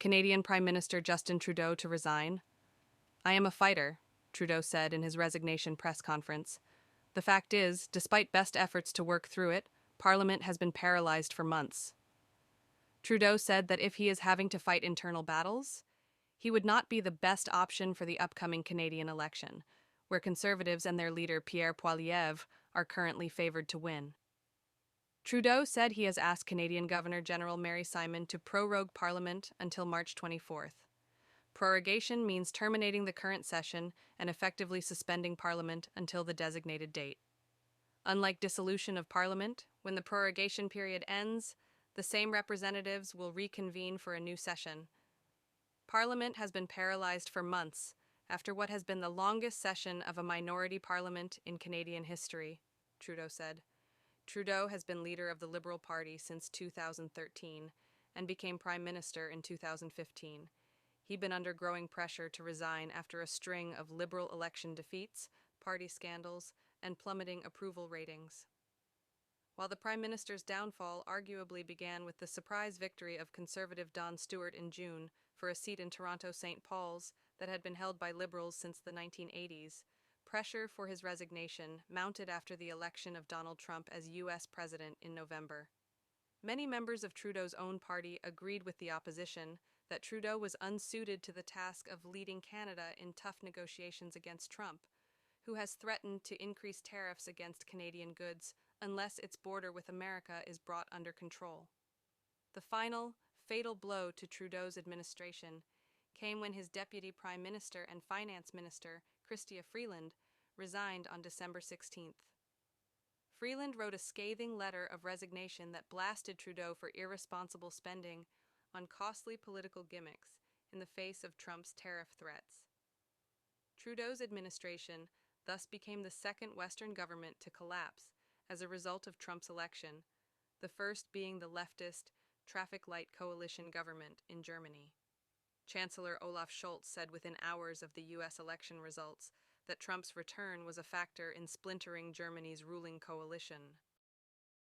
Canadian Prime Minister Justin Trudeau to resign. "I am a fighter," Trudeau said in his resignation press conference. "The fact is, despite best efforts to work through it, Parliament has been paralyzed for months." Trudeau said that if he is having to fight internal battles, he would not be the best option for the upcoming Canadian election, where Conservatives and their leader Pierre Poilievre are currently favored to win. Trudeau said he has asked Canadian Governor-General Mary Simon to prorogue Parliament until March 24th. Prorogation means terminating the current session and effectively suspending Parliament until the designated date. Unlike dissolution of Parliament, when the prorogation period ends, the same representatives will reconvene for a new session. Parliament has been paralyzed for months after what has been the longest session of a minority parliament in Canadian history, Trudeau said. Trudeau has been leader of the Liberal Party since 2013 and became Prime Minister in 2015. He'd been under growing pressure to resign after a string of Liberal election defeats, party scandals, and plummeting approval ratings. While the Prime Minister's downfall arguably began with the surprise victory of Conservative Don Stewart in June for a seat in Toronto St. Paul's that had been held by Liberals since the 1980s, pressure for his resignation mounted after the election of Donald Trump as U.S. President in November. Many members of Trudeau's own party agreed with the opposition that Trudeau was unsuited to the task of leading Canada in tough negotiations against Trump, who has threatened to increase tariffs against Canadian goods unless its border with America is brought under control. The final, fatal blow to Trudeau's administration came when his Deputy Prime Minister and Finance Minister, Chrystia Freeland, resigned on December 16th. Freeland wrote a scathing letter of resignation that blasted Trudeau for irresponsible spending on costly political gimmicks in the face of Trump's tariff threats. Trudeau's administration thus became the second Western government to collapse as a result of Trump's election, the first being the leftist traffic light coalition government in Germany. Chancellor Olaf Scholz said within hours of the U.S. election results that Trump's return was a factor in splintering Germany's ruling coalition.